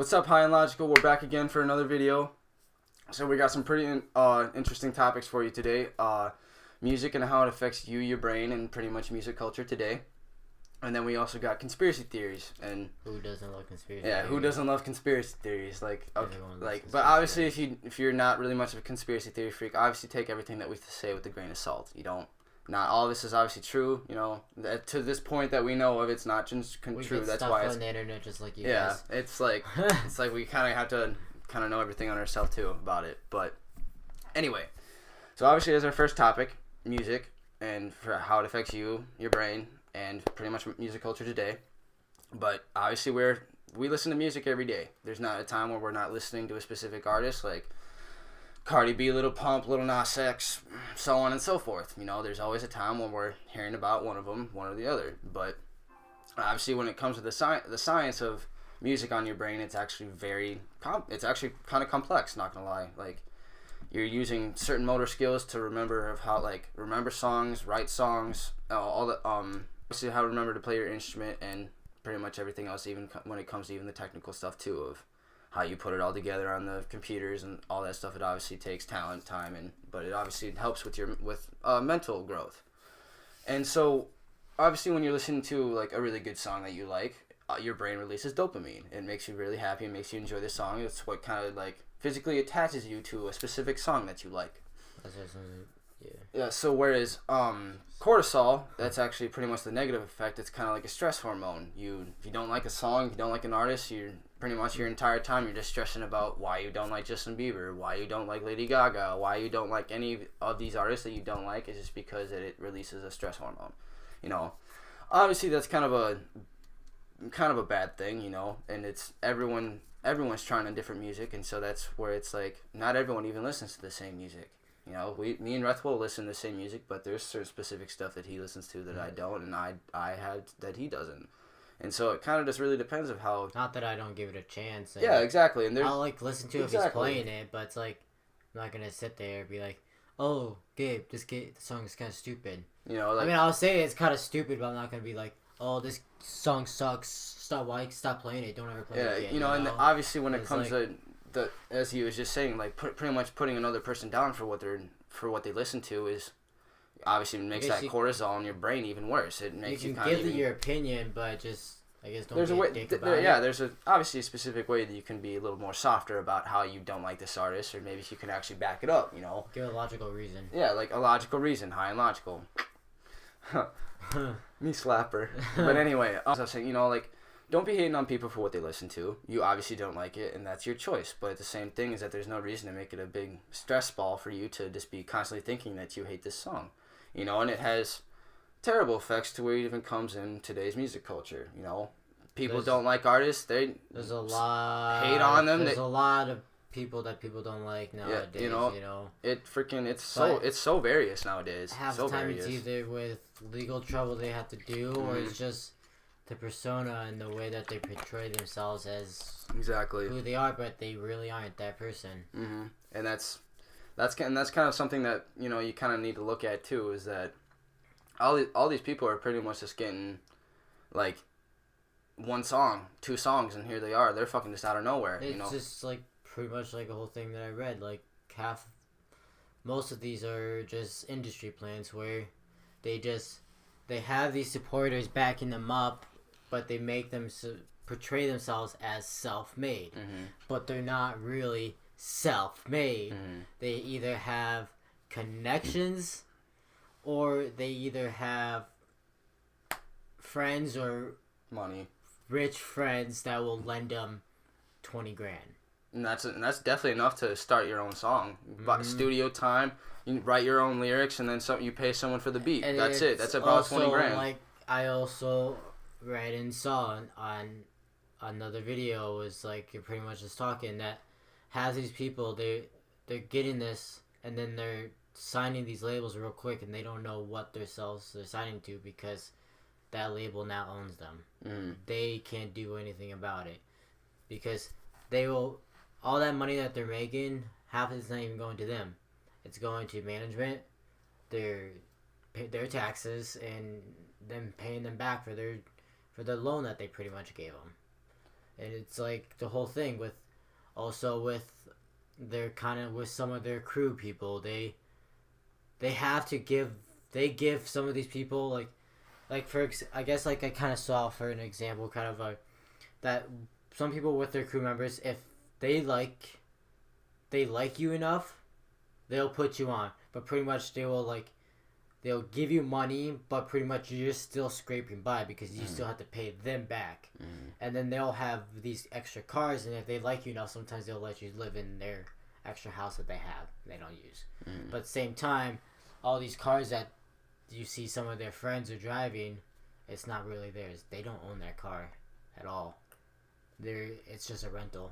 What's up, High and Logical? We're back again for another video. So we got some pretty interesting topics for you today. Music and how it affects you, your brain, and pretty much music culture today. And then we also got conspiracy theories. And who doesn't love conspiracy? Yeah, theories? who doesn't love conspiracy theories? Like, okay, Everyone loves but conspiracy obviously, theories. if you're not really much of a conspiracy theory freak, obviously take everything that we say with a grain of salt. You don't. Not all this is obviously true, you know. To this point that we know of, it's not just true. That's why it's on the internet, just like you yeah. guys. It's like we kind of have to kind of know everything on ourselves too about it. But anyway, so obviously as our first topic, music and for how it affects you, your brain, and pretty much music culture today. But obviously we listen to music every day. There's not a time where we're not listening to a specific artist like Cardi B, Lil Pump, Lil Nas X, so on and so forth. You know, there's always a time when we're hearing about one of them, one or the other. But obviously, when it comes to the science of music on your brain, it's actually it's actually kind of complex. Not gonna lie, like you're using certain motor skills to remember songs, write songs, all the obviously how to remember to play your instrument and pretty much everything else. Even when it comes to even the technical stuff too of how you put it all together on the computers and all that stuff. It obviously takes talent, time, but it obviously helps with your mental growth. And so, obviously, when you're listening to like a really good song that you like, your brain releases dopamine. It makes you really happy. It makes you enjoy the song. It's what kind of like physically attaches you to a specific song that you like. Yeah. So whereas cortisol, that's actually pretty much the negative effect. It's kind of like a stress hormone. If you don't like a song, if you don't like an artist, you're pretty much your entire time you're just stressing about why you don't like Justin Bieber, why you don't like Lady Gaga, why you don't like any of these artists that you don't like. Is just because it releases a stress hormone. You know, obviously that's kind of a bad thing. You know, and it's everyone's trying on different music, and so that's where it's like not everyone even listens to the same music. You know, me and Reth will listen to the same music, but there's certain specific stuff that he listens to that I don't, and I have that he doesn't. And so it kind of just really depends of how. Not that I don't give it a chance. Yeah, exactly. And I'll like listen to it if he's playing it, but it's like I'm not gonna sit there and be like, "Oh, Gabe, the song is kind of stupid." You know, like, I mean, I'll say it's kind of stupid, but I'm not gonna be like, "Oh, this song sucks. Stop playing it. Don't ever play it again." You know, and obviously when it comes to as he was just saying, like pretty much putting another person down for what they listen to is obviously makes that cortisol in your brain even worse. It makes you kind of give your opinion, but just I guess don't there's be a way. A dick about yeah, it. there's obviously a specific way that you can be a little more softer about how you don't like this artist, or maybe you can actually back it up. You know, give a logical reason. Yeah, like a logical reason, high and logical. Me slapper. But anyway, I was saying, you know, like, don't be hating on people for what they listen to. You obviously don't like it, and that's your choice. But the same thing is that there's no reason to make it a big stress ball for you to just be constantly thinking that you hate this song. You know, and it has terrible effects to where it even comes in today's music culture. You know, people don't like artists. There's a lot hate on them. There's a lot of people that people don't like nowadays. Yeah, you know, it's so various nowadays. Half so the time various. it's either with legal trouble they have to do, or it's just the persona and the way that they portray themselves as exactly who they are, but they really aren't that person. Mm-hmm. And that's kind of something that, you know, you kind of need to look at too, is that all these people are pretty much just getting like one song, two songs, and here they are. They're fucking just out of nowhere. It's you know, just like pretty much like a whole thing that I read. Like most of these are just industry plans where they have these supporters backing them up, but they make them portray themselves as self-made, but they're not really self-made. They either have connections, or they either have friends or money, rich friends that will lend them $20,000. And that's definitely enough to start your own song. Studio time, you write your own lyrics, and then you pay someone for the beat. And that's it. That's about $20,000. Like, I also read and saw on another video was like you're pretty much just talking that has these people they're getting this, and then they're signing these labels real quick, and they don't know what they're signing to because that label now owns them. They can't do anything about it because they will. All that money that they're making, half of it's not even going to them. It's going to management, their taxes, and them paying them back for the loan that they pretty much gave them. And it's like the whole thing with also with their kind of with some of their crew people, they have to give some of these people like I guess like I kind of saw for an example kind of like that some people with their crew members, if they like you enough, they'll put you on, but pretty much they'll give you money, but pretty much you're still scraping by because you still have to pay them back. And then they'll have these extra cars, and if they like you enough, sometimes they'll let you live in their extra house that they have they don't use. But at the same time, all these cars that you see some of their friends are driving, it's not really theirs. They don't own that car at all. It's just a rental.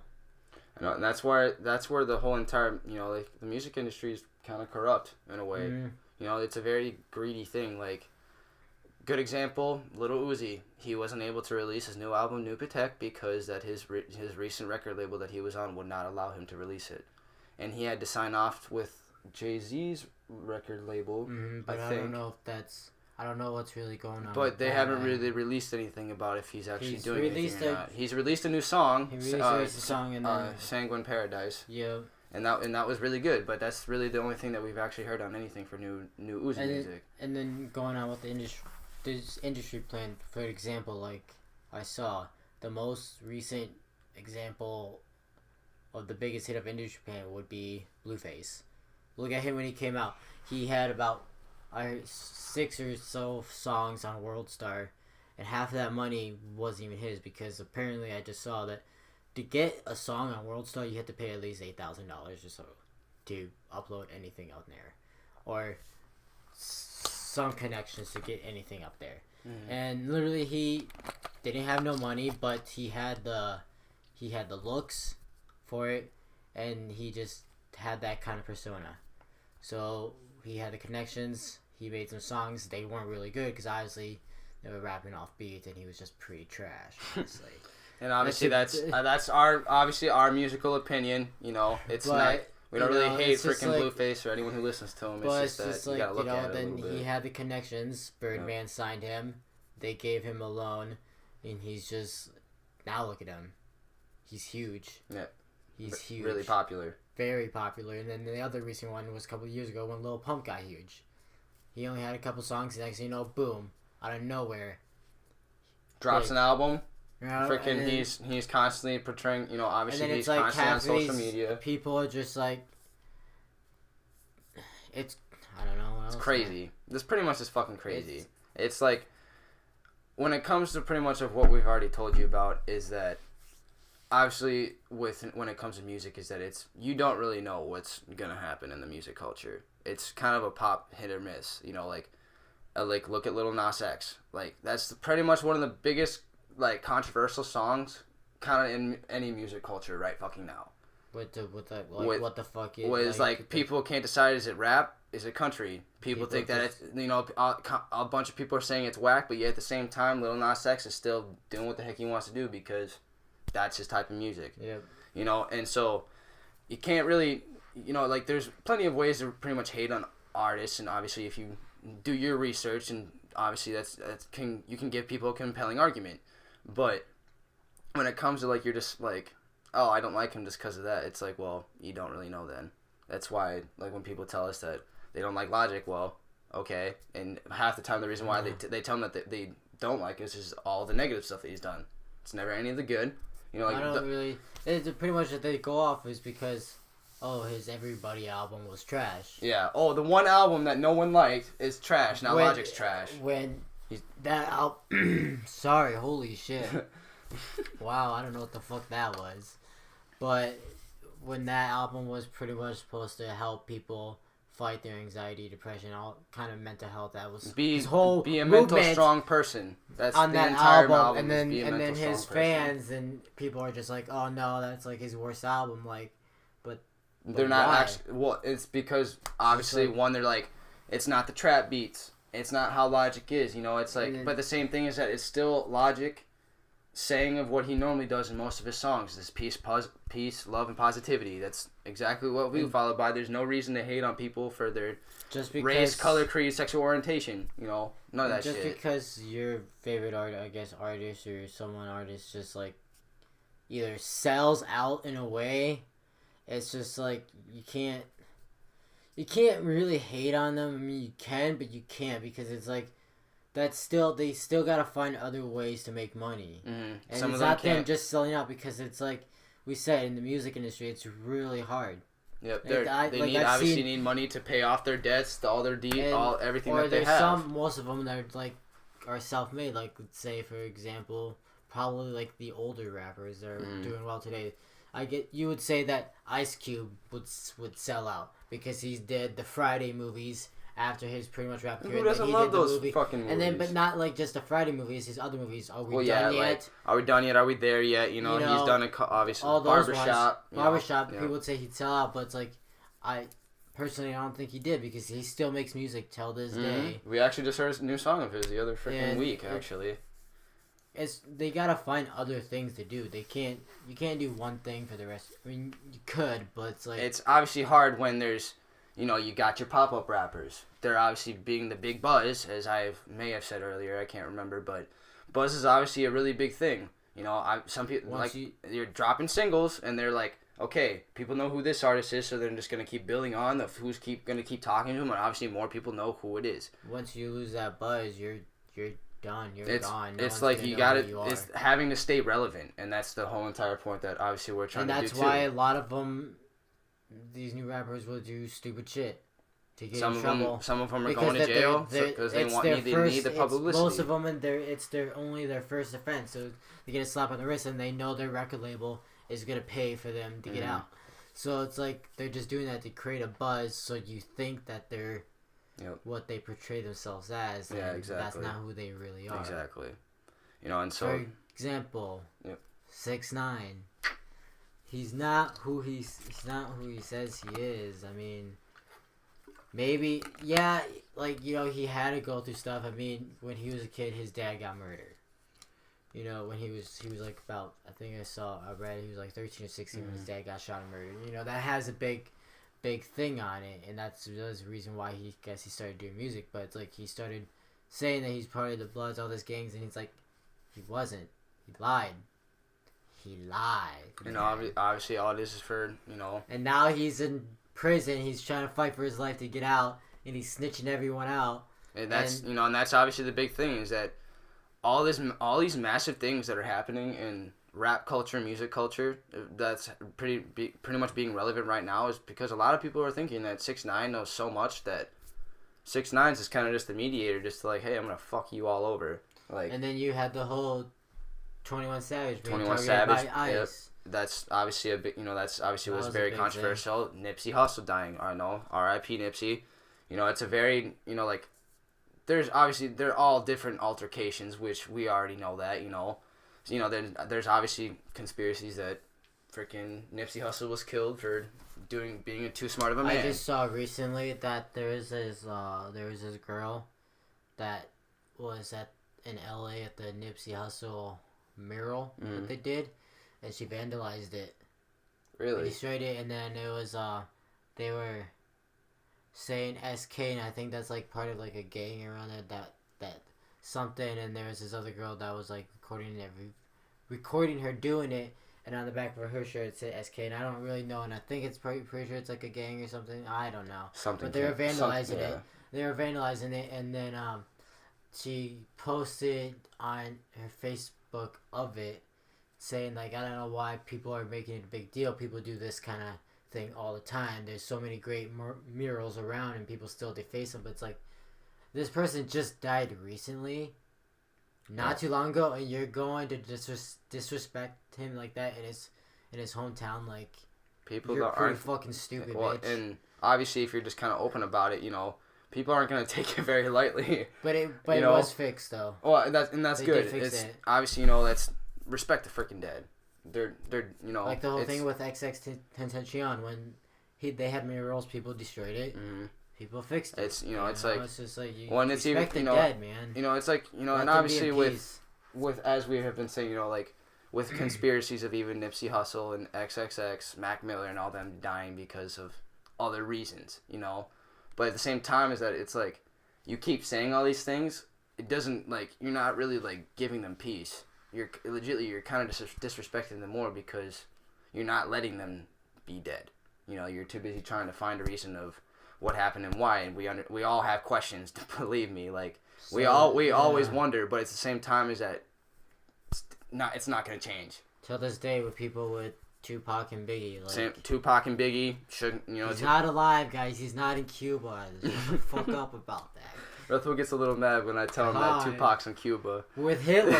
And that's where the whole entire, like the music industry is kind of corrupt in a way. It's a very greedy thing. Like, good example, Lil Uzi. He wasn't able to release his new album, New Patek, because that his recent record label that he was on would not allow him to release it, and he had to sign off with Jay-Z's record label. But I don't know if that's. I don't know what's really going on. But they haven't really released anything about if he's actually doing anything or not. He's released a new song. He released a song in Sanguine Paradise. Yeah. And that was really good, but that's really the only thing that we've actually heard on anything for new Uzi music. And then going on with this industry plan, for example, like I saw the most recent example of the biggest hit of industry plan would be Blueface. Look at him when he came out. He had about 6 or so songs on World Star, and half of that money wasn't even his because apparently I just saw that to get a song on World Star, you have to pay at least $8,000 or so to upload anything out there, or some connections to get anything up there. And literally, he didn't have no money, but he had the looks for it, and he just had that kind of persona. So he had the connections. He made some songs. They weren't really good because obviously they were rapping off beat, and he was just pretty trash, honestly. And obviously that's our musical opinion. It's not. We don't really hate freaking Blueface or anyone who listens to him. It's just that you gotta look at it a little bit. Then he had the connections. Birdman signed him. They gave him a loan, and he's just now look at him. He's huge. Yeah. He's huge. Really popular. Very popular. And then the other recent one was a couple of years ago when Lil Pump got huge. He only had a couple songs, and next thing you know, boom, out of nowhere, drops an album. Freaking, he's constantly portraying, obviously he's constantly on social media. People are just like, I don't know. It's crazy. This pretty much is fucking crazy. It's like, when it comes to pretty much of what we've already told you about, is that obviously when it comes to music, is that you don't really know what's gonna happen in the music culture. It's kind of a pop hit or miss. Like look at Lil Nas X. Like that's pretty much one of the biggest controversial songs kind of in any music culture right fucking now. What the fuck is was people can't decide, is it rap, is it country? People think that it's a bunch of people are saying it's whack, but yet at the same time Lil Nas X is still doing what the heck he wants to do because that's his type of music. Yep. And so you can't really there's plenty of ways to pretty much hate on artists, and obviously if you do your research, and obviously you can give people a compelling argument. But when it comes to you're just like, oh, I don't like him just because of that, it's like, well, you don't really know then. That's why when people tell us that they don't like Logic, well, okay, and half the time the reason why they tell them that they don't like is just all the negative stuff that he's done. It's never any of the good. I don't really. It's pretty much that they go off is because his Everybody album was trash. Yeah. Oh, the one album that no one liked is trash. Now Logic's trash. That album... Sorry, holy shit. Wow, I don't know what the fuck that was. But when that album was pretty much supposed to help people fight their anxiety, depression, all kind of mental health, that was his whole be a mental strong person. That's on the that entire album. And then his person. fans and people are just like, oh no, that's his worst album. But they're not why? actually. Well, it's because obviously one, they're like, it's not the trap beats. It's not how Logic is. It's like, but the same thing is that it's still Logic saying of what he normally does in most of his songs. This peace, love, and positivity. That's exactly what we follow by. There's no reason to hate on people for their race, color, creed, sexual orientation. None of that shit. Just because your favorite artist or artist just either sells out in a way. It's just like you can't really hate on them. I mean, you can, but you can't because it's like that's still they still gotta find other ways to make money, Mm-hmm. and Some it's of them not them can't. just selling out because it's like we said in the music industry, it's really hard. Yep, Like, they like, need I've obviously seen- need money to pay off their debts, all their And- all everything or that they there's have. most of them that are like are self-made. Like let's say for example, probably like the older rappers that are doing well today. You would say that Ice Cube would sell out because he did the Friday movies after his pretty much rap career. Who doesn't He love did the those movie. fucking movies? And then, but not like just the Friday movies. His other movies. Are we Well, done yeah, yet? like, are we done yet? Are we there yet? You know, he's done obviously all those Barbershop. ones. Barbershop. People would say he'd sell out, but it's like I personally I don't think he did because he still makes music till this day. We actually just heard a new song of his the other freaking And week. Actually, they gotta find other things to do. You can't do one thing for the rest. I mean, you could, but it's like it's obviously hard when there's, you know, you got your pop up rappers. They're obviously being the big buzz, as may have said earlier. I can't remember, but buzz is obviously a really big thing. You know, some people you're dropping singles, and they're like, okay, people know who this artist is, so they're just gonna keep building on gonna keep talking to them, and obviously more people know who it is. Once you lose that buzz, you're done. You're gone. It's like it's having to stay relevant, and that's the whole entire point that obviously we're trying to do too. And that's why a lot of them, these new rappers will do stupid shit to get in trouble. Some of them are going to jail because they need the publicity. Most of them, it's only their first offense, so they get a slap on the wrist, and they know their record label is gonna pay for them to get out. So it's like they're just doing that to create a buzz, so you think that they're what they portray themselves as. And exactly. That's not who they really are. Exactly. You know, and so for example, 6ix9ine. He's not who he says he is. I mean, maybe like you know he had to go through stuff. I mean, when he was a kid, his dad got murdered. You know, when he was like about, I think I read he was like 13 or 16 when his dad got shot and murdered. You know, that has a big thing on it, and that's the reason why he started doing music. But it's like he started saying that he's part of the Bloods, all these gangs, and he's like, he wasn't. He lied. You know, obviously all this is for, you know. And now he's in prison. He's trying to fight for his life to get out, and he's snitching everyone out. And that's you know, and that's obviously the big thing is that all these massive things that are happening in rap culture, music culture, that's pretty much being relevant right now is because a lot of people are thinking that 6ix9ine knows so much that 6ix9ine is kind of just the mediator, just to like, hey, I'm gonna fuck you all over. Like, and then you had the whole 21 Savage being 21 targeted Savage, by ICE. That's obviously a big, you know, was a very big controversial. Nipsey Hussle dying, I know, R.I.P. Nipsey. You know, it's a very, you know, like, they're all different altercations, which we already know that, you know. So, you know, there's obviously conspiracies that freaking Nipsey Hussle was killed for being too smart of a man. I just saw recently that there was this girl that was in LA at the Nipsey Hussle mural that they did, and she vandalized it. Really? They destroyed it, and then it was they were saying SK, and I think that's like part of like a gang around it that something, and there was this other girl that was like recording her doing it, and on the back of her shirt it said SK, and I don't really know, and I think it's pretty sure it's like a gang or something. I don't know. But they were vandalizing it. They were vandalizing it, and then she posted on her Facebook of it, saying like, I don't know why people are making it a big deal. People do this kind of thing all the time. There's so many great murals around, and people still deface them. But it's like, this person just died recently, not too long ago, and you're going to disrespect him like that in his hometown. Like, people you're that pretty aren't fucking stupid, well, bitch. and obviously, if you're just kind of open about it, you know, people aren't gonna take it very lightly. But it was fixed though. Well, that's They good. did fix It's it. obviously, you know, that's respect the freaking dead. They're you know, like the whole thing with XXXTentacion when they had murals, people destroyed it. Mm-hmm. People fixed it. It's it's like it's just like you it's even respect the dead, man. You know, it's like, you know, and obviously with as we have been saying, you know, like with conspiracies of even Nipsey Hussle and XXX, Mac Miller, and all them dying because of other reasons, you know. But at the same time, is that it's like you keep saying all these things, it doesn't, like, you're not really like giving them peace. you're legitimately you're kind of disrespecting them more because you're not letting them be dead. You know, you're too busy trying to find a reason of what happened and why, and we all have questions. Believe me, like we always wonder, but at the same time, is that it's not gonna change. Till this day, with people with Tupac and Biggie, like Tupac and Biggie should, you know, he's not alive, guys. He's not in Cuba. Shut the fuck up about that. Ruthville gets a little mad when I tell him that Tupac's in Cuba. With Hitler.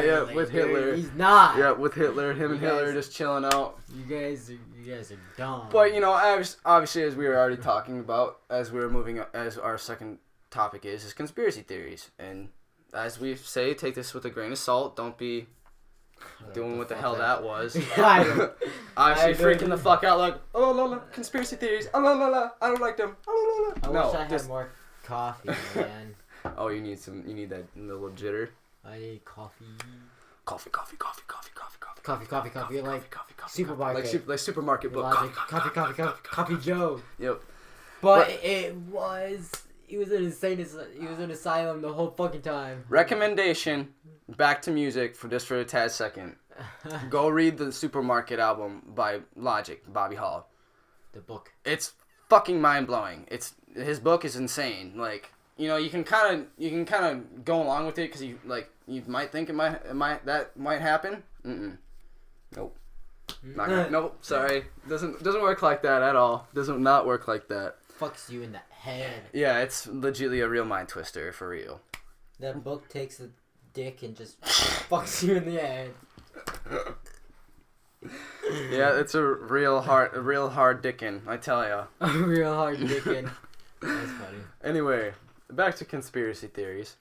Yeah, like, with Hitler. He's not. Yeah, with Hitler. Him and Hitler just chilling out. You guys are dumb. But, you know, obviously, as we were already talking about, as we were moving, as our second topic is conspiracy theories. And as we say, take this with a grain of salt. Don't be doing what the hell that was. Obviously, freaking the fuck out like, oh, la, la, conspiracy theories. Oh, la, la, la, I don't like them. Oh, la, la. I wish I had more coffee, man. Oh, you need that little jitter. I need coffee. Coffee. Like supermarket. Like supermarket book. Coffee Joe. Yep. But he was in asylum the whole fucking time. Recommendation, back to music for a tad second. Go read the Supermarket album by Logic, Bobby Hall. The book. It's fucking mind blowing. His book is insane. Like, you know, you can kind of go along with it because you might think that might happen. Nope. Nope. Sorry. Doesn't work like that at all. Does not work like that. Fucks you in the head. Yeah, it's legitimately a real mind twister for real. That book takes a dick and just fucks you in the head. Yeah, it's a real hard dickin', I tell ya. A real hard dickin'. That's funny. Anyway, back to conspiracy theories.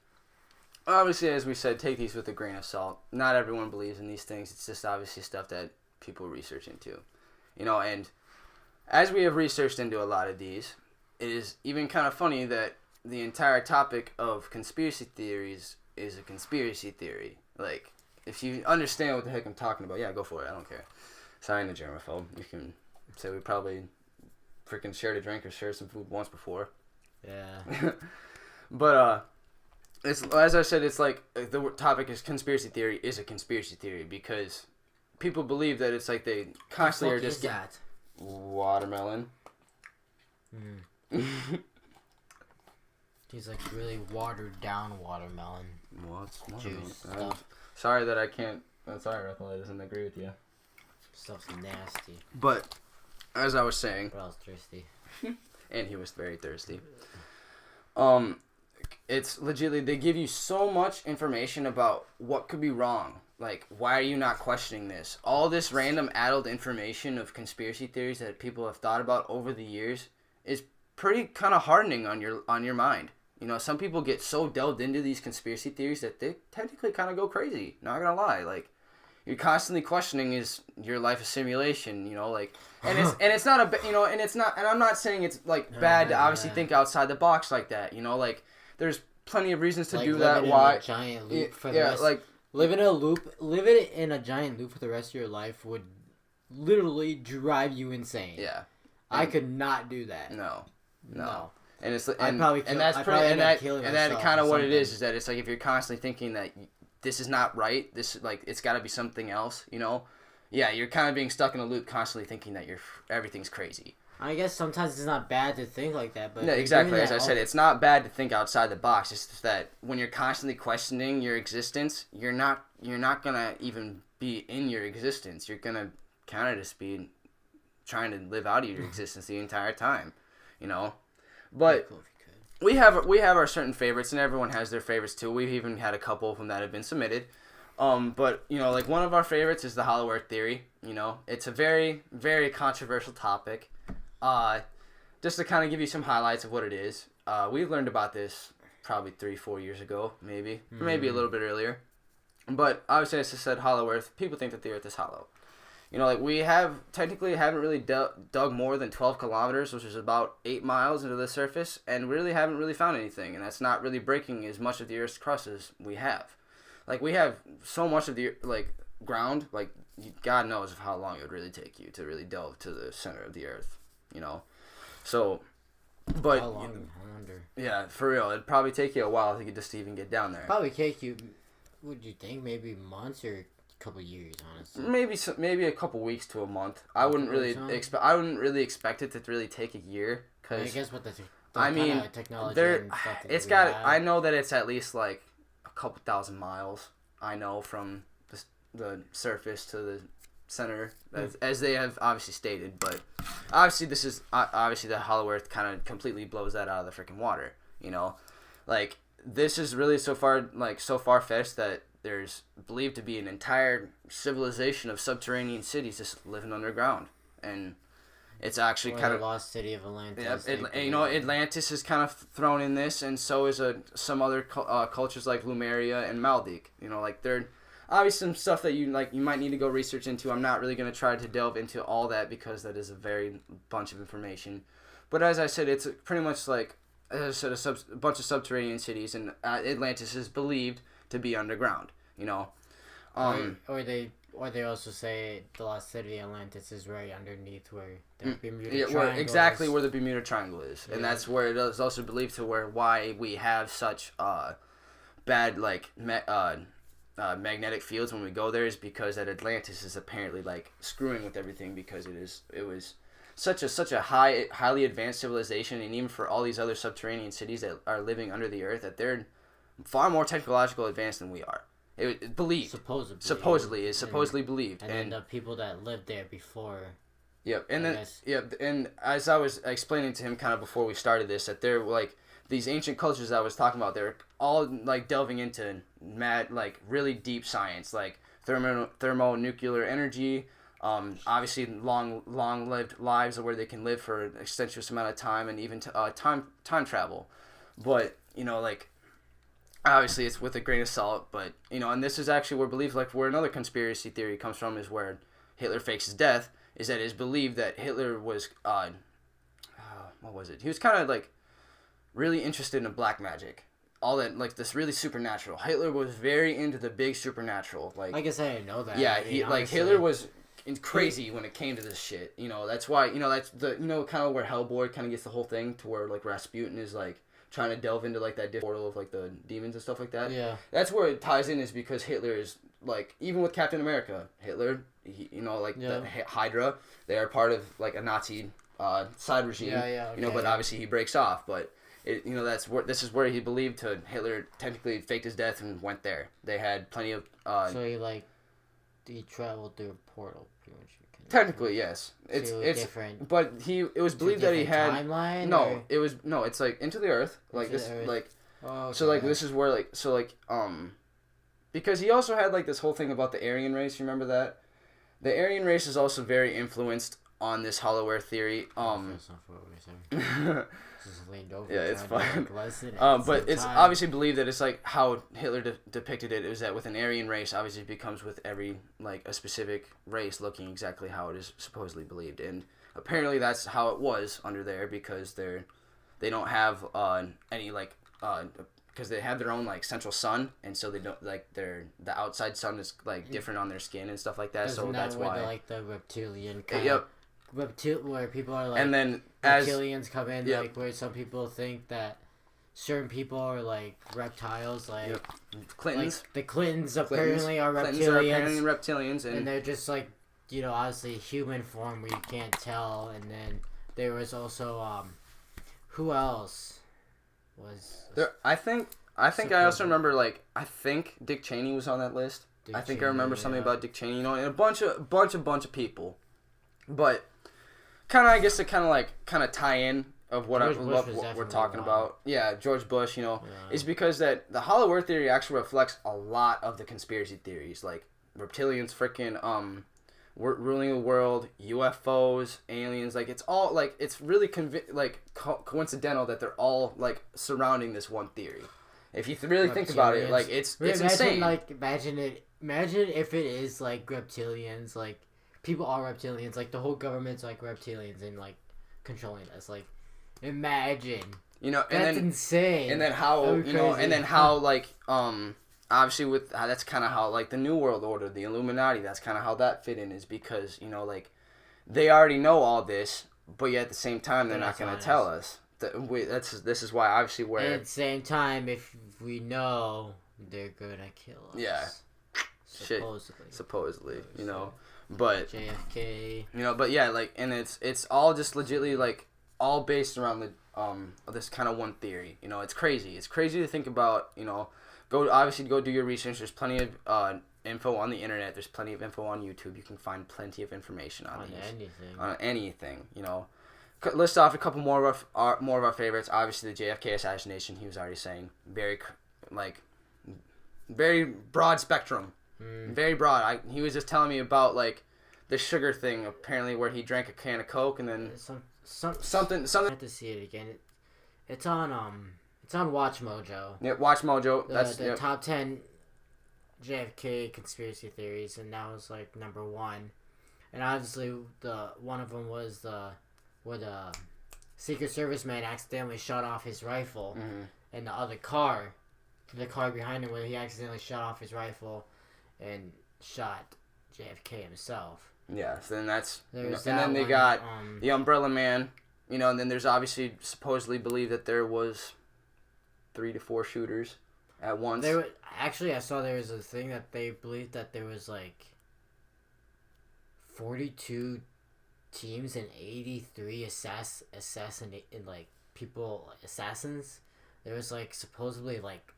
Obviously, as we said, take these with a grain of salt. Not everyone believes in these things. It's just obviously stuff that people research into. You know, and as we have researched into a lot of these, it is even kind of funny that the entire topic of conspiracy theories is a conspiracy theory. Like, if you understand what the heck I'm talking about, yeah, go for it. I don't care. Sorry, I'm a germaphobe. You can say we probably freaking shared a drink or shared some food once before. Yeah. But, it's, as I said, it's like the topic is conspiracy theory is a conspiracy theory because people believe that it's like they constantly are just that? Watermelon. He's like really watered down watermelon. What's juice stuff. Sorry that I can't. I'm sorry, Russell. I doesn't agree with you. Stuff's nasty. But as I was saying, But I was thirsty. and he was very thirsty. It's legitimately they give you so much information about what could be wrong. Like, why are you not questioning this? All this random addled information of conspiracy theories that people have thought about over the years is pretty kind of hardening on your mind. You know, some people get so delved into these conspiracy theories that they technically kind of go crazy. Not gonna lie, like you're constantly questioning is your life a simulation? You know, like and it's not a you know and it's not and I'm not saying it's like bad to obviously think outside the box like that. You know, like there's plenty of reasons to do that. Why? A giant loop for the rest. Living in a giant loop for the rest of your life would literally drive you insane. Yeah, I could not do that. No. And it's and that's kind of what it is that it's like if you're constantly thinking that this is not right, this like it's got to be something else, you know. Yeah, you're kind of being stuck in a loop, constantly thinking that everything's crazy. I guess sometimes it's not bad to think like that, but no, exactly. As I said, it's not bad to think outside the box. It's just that when you're constantly questioning your existence, you're not gonna even be in your existence. You're gonna kind of just be trying to live out of your existence the entire time, you know. But we have our certain favorites, and everyone has their favorites too. We've even had a couple of them that have been submitted. But you know, like one of our favorites is the Hollow Earth theory. You know, it's a very, very controversial topic. Just to kind of give you some highlights of what it is. We've learned about this probably 3-4 years ago, maybe a little bit earlier. But obviously, as I said, Hollow Earth. People think that the Earth is hollow. You know, like we haven't really dug more than 12 kilometers, which is about 8 miles into the surface, and really haven't really found anything. And that's not really breaking as much of the Earth's crust as we have. Like we have so much of the ground, like God knows of how long it would really take you to really delve to the center of the Earth. You know, so, but how long? I wonder. Yeah, for real, it'd probably take you a while to just even get down there. Probably take you would you think? Maybe months or a couple years, honestly. Maybe a couple weeks to a month. I wouldn't really expect it to really take a year. I Cause guess with the I mean, technology there and stuff that it's we got. have. I know that it's at least like a couple thousand miles. I know from the surface to the center, as they have obviously stated. But obviously, this is obviously the Hollow Earth kind of completely blows that out of the freaking water. You know, like this is really so far fetched that there's believed to be an entire civilization of subterranean cities just living underground, and it's actually kind of the lost city of Atlantis. Atlantis is kind of thrown in this, and so is some other cultures like Lemuria and Maldek. You know, like they're obviously some stuff that you might need to go research into. I'm not really going to try to delve into all that because that is a very bunch of information. But as I said, it's pretty much like, as I said, a bunch of subterranean cities, and Atlantis is believed to be underground. You know, or they also say the lost city of Atlantis is right underneath where the Bermuda Triangle exactly is. where the Bermuda Triangle is, and that's where it is also believed to why we have such bad magnetic fields when we go there is because that Atlantis is apparently like screwing with everything because it was such a highly advanced civilization, and even for all these other subterranean cities that are living under the earth, that they're far more technological advanced than we are. It believed supposedly believed, and the people that lived there before. Yep, and as I was explaining to him kind of before we started this, that they're like these ancient cultures I was talking about. They're all like delving into really deep science, like thermonuclear energy. Obviously, long-lived lives where they can live for an extensive amount of time, and even time travel. But you know, like. Obviously, it's with a grain of salt, but, you know, and this is actually where another conspiracy theory comes from is where Hitler fakes his death, is that it is believed that Hitler was, what was it? He was kind of, like, really interested in black magic. All that, like, this really supernatural. Hitler was very into the big supernatural. Like, I guess I didn't know that. Yeah, Hitler was crazy when it came to this shit. You know, that's why, that's kind of where Hellboy kind of gets the whole thing, to where, like, Rasputin is, like, trying to delve into like that portal of like the demons and stuff like that. Yeah, that's where it ties in, is because Hitler is like, even with Captain America, Hitler, the Hydra, they are part of like a Nazi side regime. Yeah, okay. But obviously he breaks off. But this is where he believed Hitler technically faked his death and went there. They had plenty of. So he traveled through a portal, pretty much. Technically, yes. It's different. But it was believed that he had timeline. It's like into the earth, like this, like. Oh, okay. So like this is where because he also had like this whole thing about the Aryan race. You remember that? The Aryan race is also very influenced on this Hollow Earth theory. Just leaned over. Yeah, it's fine. But it's obviously believed that it's like how Hitler depicted it is that with an Aryan race, obviously it becomes with every like a specific race looking exactly how it is supposedly believed, and apparently that's how it was under there, because they don't have any like because they have their own like central sun, and so they don't like the outside sun is like different on their skin and stuff like that. So that's why like the reptilian kind yep. Where people are like, and then reptilians come in, like where some people think that certain people are like reptiles, like Clintons. Like the Clintons apparently are reptilians. Clintons are apparently reptilians, and they're just like, obviously human form where you can't tell. And then there was also who else was there? I think I also remember I think Dick Cheney was on that list. I remember something about Dick Cheney, and a bunch of people, but. Kind of, I guess, to kind of tie in of what we're talking about. Yeah, George Bush, is because that the Hollow Earth theory actually reflects a lot of the conspiracy theories, like reptilians, freaking ruling the world, UFOs, aliens. Like, it's all like, it's really coincidental that they're all like surrounding this one theory. If you really think about it, like it's insane. Imagine if it is like reptilians, like. People are reptilians, like the whole government's like reptilians and like controlling us. Like, imagine. That's insane. And then how and then how obviously with that's kind of how like the New World Order, the Illuminati, that's kind of how that fit in, is because they already know all this, but yet at the same time they're not going to tell us. This is why obviously at the same time, if we know they're gonna kill us. Yeah. Supposedly. Supposedly, you know, but JFK. you know, but yeah, like, and it's all just legitly like all based around the this kind of one theory. You know, it's crazy. It's crazy to think about. You know, go do your research. There's plenty of info on the internet. There's plenty of info on YouTube. You can find plenty of information on anything. You know, list off a couple more of our favorites. Obviously, the JFK assassination. He was already saying very broad spectrum. Very broad. He was just telling me about like the sugar thing, apparently, where he drank a can of Coke and then something. I have to see it again. It's on Watch Mojo. Yeah, Watch Mojo. The top 10 JFK conspiracy theories, and that was like number 1. And obviously, one of them was where the Secret Service man accidentally shot off his rifle, and the other car, the car behind him, where he accidentally shot off his rifle and shot JFK himself. Yeah, so then and then then they got the Umbrella Man, you know, and then there's obviously supposedly believed that there was 3 to 4 shooters at once. Actually, I saw there was a thing that they believed that there was like 42 teams and 83 assassins. There was like supposedly like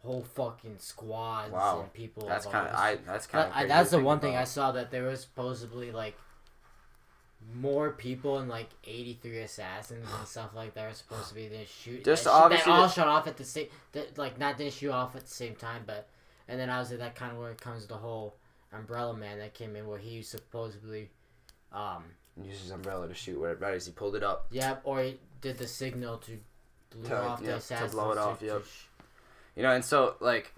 whole fucking squads and people. That's kind of that's the one thing I saw, that there was supposedly like more people and like 83 assassins and stuff like that are supposed to be there shoot. Just that obviously all shot off at the same, not didn't shoot off at the same time, but and then obviously that kind of where it comes the whole Umbrella Man that came in, where he supposedly used his umbrella to shoot right as he pulled it up. Yeah, or he did the signal to blow off the assassins. To blow it off. Yep. You know, and so, like,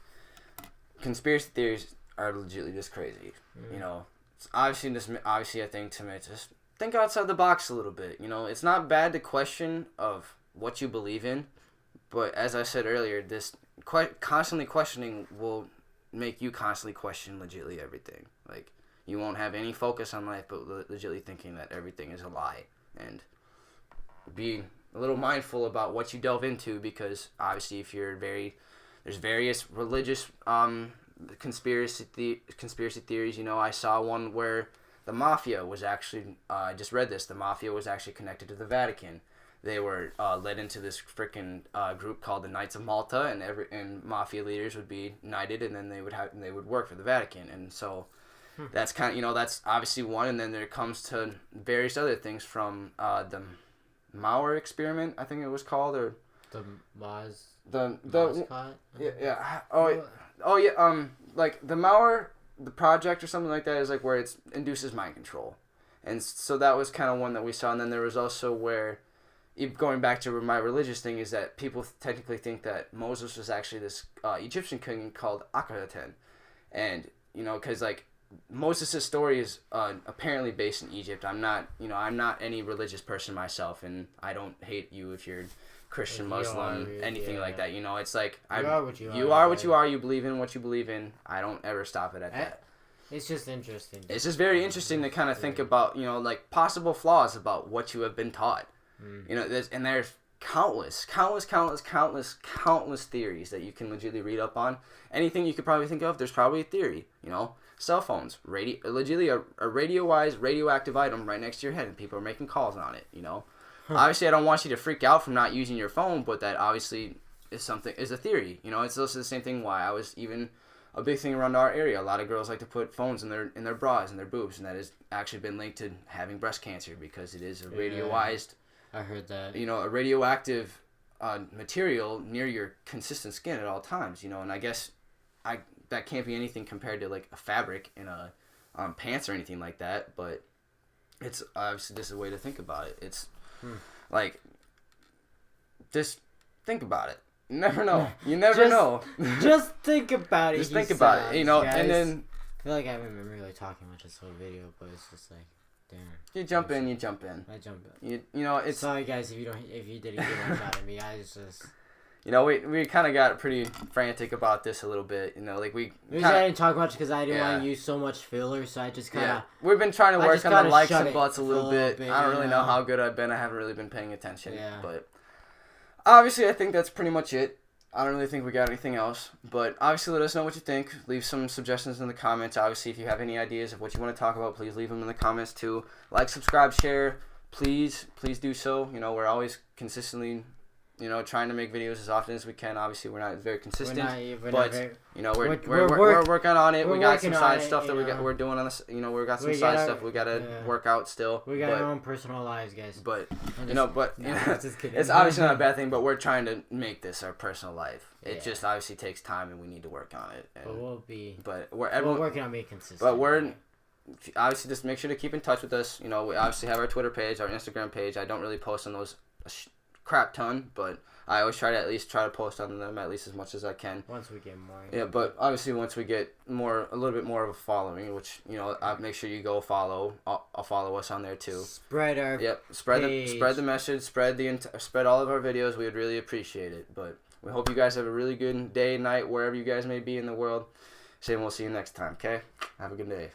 conspiracy theories are legitimately just crazy. You know, it's obviously, I think, to me, just think outside the box a little bit. You know, it's not bad to question of what you believe in, but as I said earlier, this constantly questioning will make you constantly question legitimately everything. Like, you won't have any focus on life, but legitimately thinking that everything is a lie. And being a little mindful about what you delve into, because obviously if you're there's various religious conspiracy theories. You know, I saw one where the mafia was actually, I just read this, the mafia was actually connected to the Vatican. They were led into this freaking group called the Knights of Malta, and mafia leaders would be knighted, and then they would work for the Vatican. And so that's kind of, you know, that's obviously one. And then there comes to various other things from the Mauer experiment, I think it was called, or the Maz. Like the Mauer, the project or something like that is like where it induces mind control, and so that was kind of one that we saw. And then there was also where, going back to my religious thing, is that people technically think that Moses was actually this Egyptian king called Akhenaten, and you know, because like Moses' story is apparently based in Egypt. I'm not any religious person myself, and I don't hate you if you're Christian, Muslim, anything like that. You know, it's like you are what you are. You believe in what you believe in. I don't ever stop it at that. It's just interesting. It's just very interesting to kind of think about, you know, like possible flaws about what you have been taught. You know, there's countless theories that you can legitimately read up on. Anything you could probably think of, there's probably a theory. You know, cell phones, legitimately a radioactive item right next to your head, and people are making calls on it. You know. Obviously, I don't want you to freak out from not using your phone, but that obviously is a theory. You know, it's also the same thing why I was even a big thing around our area. A lot of girls like to put phones in their bras and their boobs, and that has actually been linked to having breast cancer because it is a radioized. I heard that. You know, a radioactive material near your consistent skin at all times. You know, and I guess that can't be anything compared to like a fabric in a pants or anything like that. But it's obviously just a way to think about it. It's like, just think about it. You never know. You never know. Just think about it. Just think about it. You know, guys. And then I feel like I haven't been really talking much this whole video, but it's just like, damn. You jump in. I jump in. You know, it's. Sorry guys if you didn't get much out of me. I was just. You know, we kind of got pretty frantic about this a little bit. You know, like I didn't talk much because I didn't want to use so much filler, so I just kind of... Yeah. We've been trying to work on the likes and butts a little bit. I don't really know how good I've been. I haven't really been paying attention. Yeah. But obviously, I think that's pretty much it. I don't really think we got anything else, but obviously let us know what you think. Leave some suggestions in the comments. Obviously, if you have any ideas of what you want to talk about, please leave them in the comments too. Like, subscribe, share. Please do so. You know, we're always consistently, you know, trying to make videos as often as we can. Obviously, we're not very consistent, you know, we're working on it. We got some side stuff that we're doing on this. You know, we got some side stuff we gotta work out still. We got our own personal lives, guys. But it's obviously not a bad thing. But we're trying to make this our personal life. It just obviously takes time, and we need to work on it. And, we're working on being consistent. But we're obviously just make sure to keep in touch with us. You know, we obviously have our Twitter page, our Instagram page. I don't really post on those crap ton, but I always try to post on them at least as much as I can. Once we get more. Yeah, but obviously once we get a little bit more of a following, which, you know, make sure you go follow. I'll follow us on there too. Spread our spread the message, spread all of our videos. We would really appreciate it. But we hope you guys have a really good day, night, wherever you guys may be in the world. We'll see you next time. Okay, have a good day.